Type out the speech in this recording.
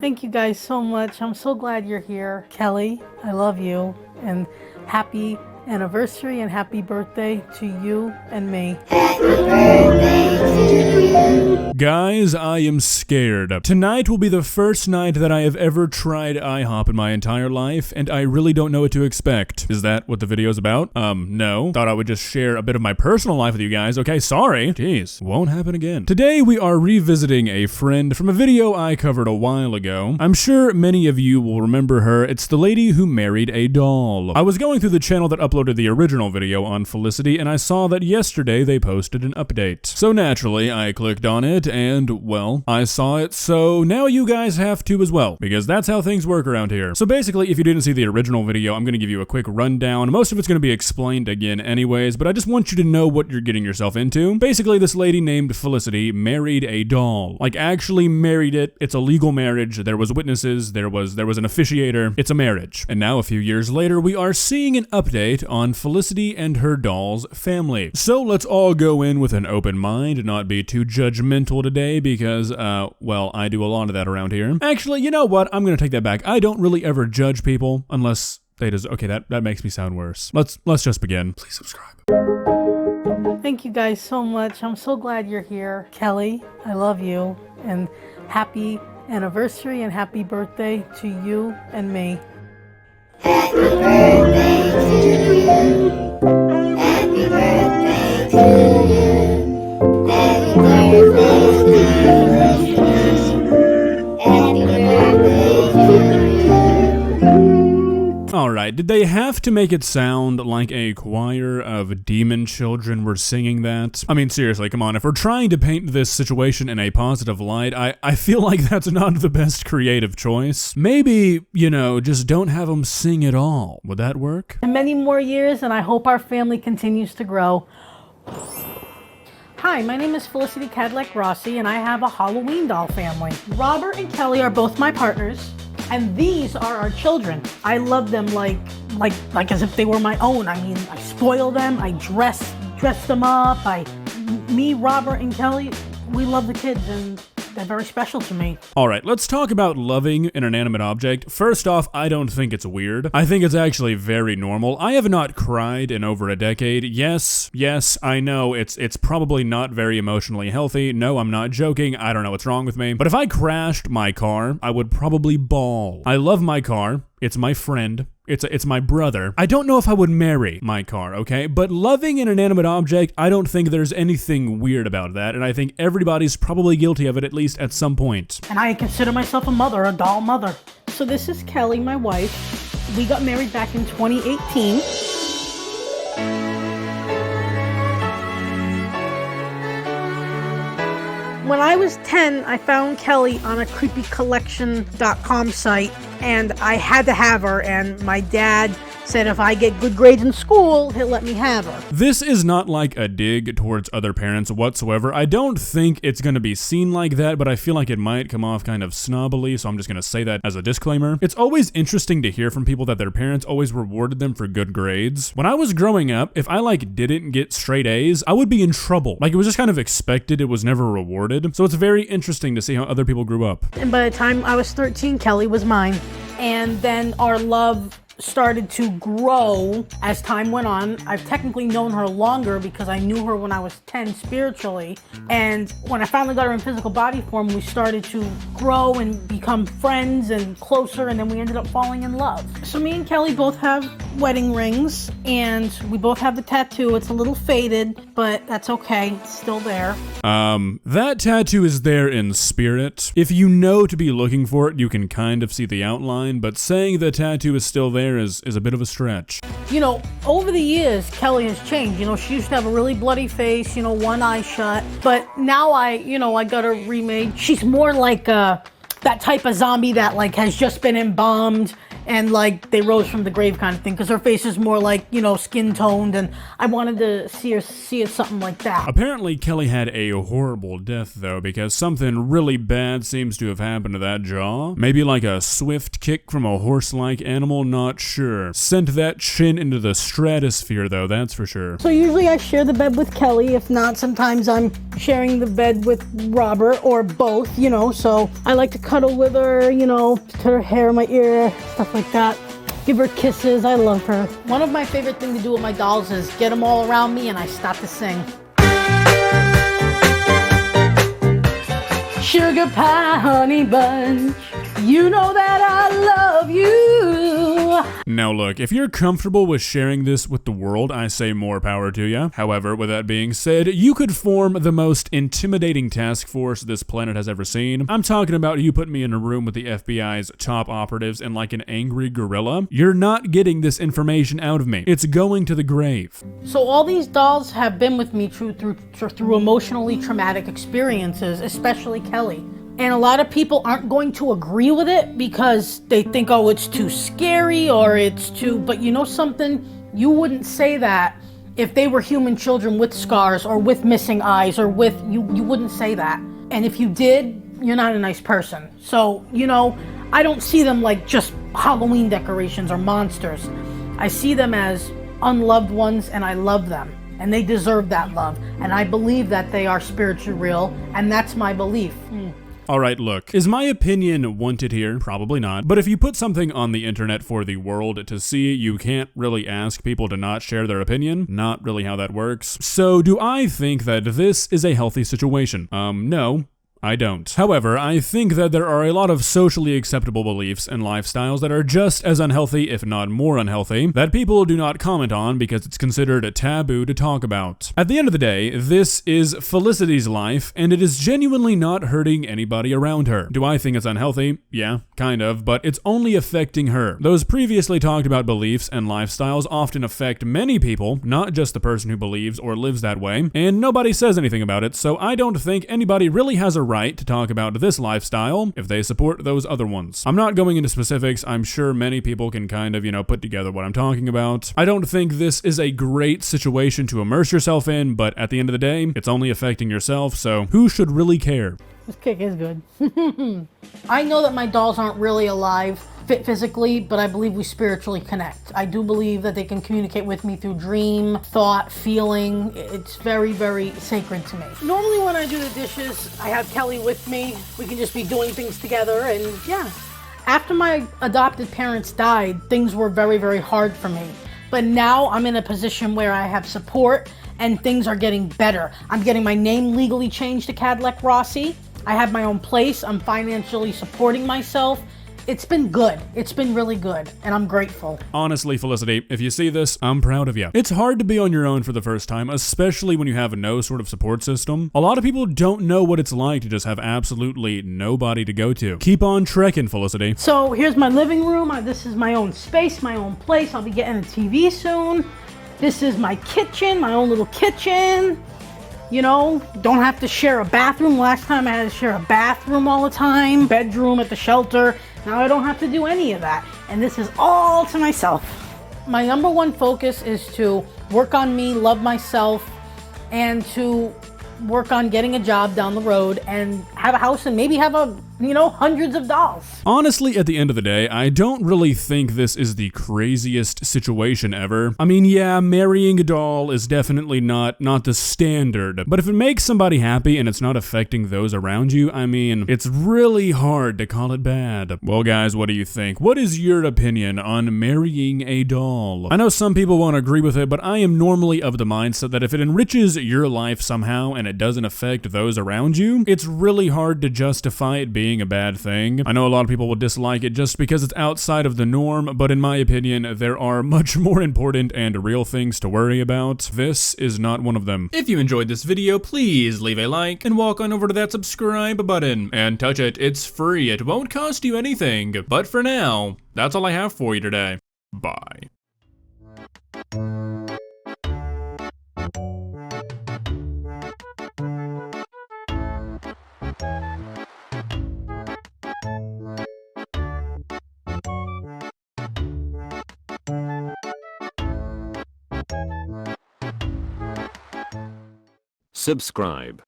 Thank you guys so much. I'm so glad you're here. Kelly, I love you, and happy anniversary and happy birthday to you and me. Happy birthday to you. Guys, I am scared. Tonight will be the first night that I have ever tried IHOP in my entire life, and I really don't know what to expect. Is that what the video's about? No. Thought I would just share a bit of my personal life with you guys. Okay, sorry. Jeez, won't happen again. Today we are revisiting a friend from a video I covered a while ago. I'm sure many of you will remember her. It's the lady who married a doll. I was going through the channel that uploaded the original video on Felicity, and I saw that yesterday they posted an update. So naturally, I clicked on it, and, well, I saw it, so now you guys have to as well, because that's how things work around here. So basically, if you didn't see the original video, I'm going to give you a quick rundown. Most of it's going to be explained again anyways, but I just want you to know what you're getting yourself into. Basically, this lady named Felicity married a doll. Like, actually married it. It's a legal marriage. There was witnesses. There was an officiator. It's a marriage. And now, a few years later, we are seeing an update on Felicity and her doll's family. So let's all go in with an open mind and not be too judgmental today because, well, I do a lot of that around here. Actually, you know what? I'm gonna take that back. I don't really ever judge people unless they deserve. Okay, that makes me sound worse. Let's just begin. Please subscribe. Thank you guys so much. I'm so glad you're here. Kelly, I love you, and happy anniversary and happy birthday to you and me. Happy birthday to you. Happy birthday to you. Happy birthday to you. Happy birthday to you. Alright, did they have to make it sound like a choir of demon children were singing that? I mean, seriously, come on, if we're trying to paint this situation in a positive light, I feel like that's not the best creative choice. Maybe, you know, just don't have them sing at all. Would that work? And many more years, and I hope our family continues to grow. Hi, my name is Felicity Cadillac Rossi, and I have a Halloween doll family. Robert and Kelly are both my partners, and these are our children. I love them like as if they were my own. I mean, I spoil them, I dress them up. Me, Robert, and Kelly, we love the kids, and they're very special to me. Alright, let's talk about loving an inanimate object. First off, I don't think it's weird. I think it's actually very normal. I have not cried in over a decade. Yes, I know it's probably not very emotionally healthy. No, I'm not joking. I don't know what's wrong with me. But if I crashed my car, I would probably bawl. I love my car. It's my friend. It's my brother. I don't know if I would marry my car, okay? But loving an inanimate object, I don't think there's anything weird about that, and I think everybody's probably guilty of it at least at some point. And I consider myself a mother, a doll mother. So this is Kelly, my wife. We got married back in 2018. When I was 10, I found Kelly on a creepycollection.com site, and I had to have her, and my dad said if I get good grades in school, he'll let me have her. This is not like a dig towards other parents whatsoever. I don't think it's going to be seen like that, but I feel like it might come off kind of snobbily, so I'm just going to say that as a disclaimer. It's always interesting to hear from people that their parents always rewarded them for good grades. When I was growing up, if I didn't get straight A's, I would be in trouble. Like, it was just kind of expected, it was never rewarded. So it's very interesting to see how other people grew up. And by the time I was 13, Kelly was mine. And then our love started to grow as time went on. I've technically known her longer because I knew her when I was 10 spiritually. And when I finally got her in physical body form, we started to grow and become friends and closer, and then we ended up falling in love. So me and Kelly both have wedding rings, and we both have the tattoo. It's a little faded, but that's okay. It's still there. That tattoo is there in spirit. If you know to be looking for it, you can kind of see the outline, but saying the tattoo is still there is a bit of a stretch. You know, over the years, Kelly has changed. You know, she used to have a really bloody face, you know, one eye shut. But now I got her remade. She's more like that type of zombie that has just been embalmed and like they rose from the grave kind of thing, because her face is more like, you know, skin toned, and I wanted to see it something like that. Apparently, Kelly had a horrible death, though, because something really bad seems to have happened to that jaw. Maybe like a swift kick from a horse-like animal, not sure. Sent that chin into the stratosphere, though, that's for sure. So usually I share the bed with Kelly. If not, sometimes I'm sharing the bed with Robert, or both, you know. So I like to cuddle with her, you know, put her hair in my ear, stuff like that. Give her kisses. I love her. One of my favorite things to do with my dolls is get them all around me and I start to sing. Sugar pie, honey bunch, you know that I love you. Now look, if you're comfortable with sharing this with the world, I say more power to you. However, with that being said, you could form the most intimidating task force this planet has ever seen. I'm talking about you put me in a room with the FBI's top operatives and like an angry gorilla. You're not getting this information out of me. It's going to the grave. So all these dolls have been with me through emotionally traumatic experiences, especially Kelly. And a lot of people aren't going to agree with it because they think, oh, it's too scary or it's too... But you know something? You wouldn't say that if they were human children with scars or with missing eyes or with... You wouldn't say that. And if you did, you're not a nice person. So, you know, I don't see them like just Halloween decorations or monsters. I see them as unloved ones, and I love them. And they deserve that love. And I believe that they are spiritually real, and that's my belief. Alright, look, is my opinion wanted here? Probably not. But if you put something on the internet for the world to see, you can't really ask people to not share their opinion. Not really how that works. So do I think that this is a healthy situation? No. I don't. However, I think that there are a lot of socially acceptable beliefs and lifestyles that are just as unhealthy, if not more unhealthy, that people do not comment on because it's considered a taboo to talk about. At the end of the day, this is Felicity's life, and it is genuinely not hurting anybody around her. Do I think it's unhealthy? Yeah, kind of, but it's only affecting her. Those previously talked about beliefs and lifestyles often affect many people, not just the person who believes or lives that way, and nobody says anything about it, so I don't think anybody really has a right to talk about this lifestyle if they support those other ones. I'm not going into specifics. I'm sure many people can kind of, you know, put together what I'm talking about. I don't think this is a great situation to immerse yourself in, but at the end of the day, it's only affecting yourself, so who should really care? This kick is good. I know that my dolls aren't really alive physically, but I believe we spiritually connect. I do believe that they can communicate with me through dream, thought, feeling. It's very, very sacred to me. Normally when I do the dishes, I have Kelly with me. We can just be doing things together, and yeah. After my adopted parents died, things were very, very hard for me. But now I'm in a position where I have support and things are getting better. I'm getting my name legally changed to Cadillac Rossi. I have my own place. I'm financially supporting myself. It's been good. It's been really good, and I'm grateful. Honestly, Felicity, if you see this, I'm proud of you. It's hard to be on your own for the first time, especially when you have no sort of support system. A lot of people don't know what it's like to just have absolutely nobody to go to. Keep on trekking, Felicity. So here's my living room. This is my own space, my own place. I'll be getting a TV soon. This is my kitchen, my own little kitchen. You know, don't have to share a bathroom. Last time I had to share a bathroom all the time. Bedroom at the shelter. Now I don't have to do any of that. And this is all to myself. My number one focus is to work on me, love myself, and to work on getting a job down the road and have a house and maybe have hundreds of dolls. Honestly, at the end of the day, I don't really think this is the craziest situation ever. I mean, yeah, marrying a doll is definitely not the standard, but if it makes somebody happy and it's not affecting those around you, I mean, it's really hard to call it bad. Well, guys, what do you think? What is your opinion on marrying a doll? I know some people won't agree with it, but I am normally of the mindset that if it enriches your life somehow and it doesn't affect those around you, it's really hard to justify it being a bad thing. I know a lot of people will dislike it just because it's outside of the norm, but in my opinion, there are much more important and real things to worry about. This is not one of them. If you enjoyed this video, please leave a like and walk on over to that subscribe button and touch it. It's free. It won't cost you anything. But for now, that's all I have for you today. Bye. subscribe.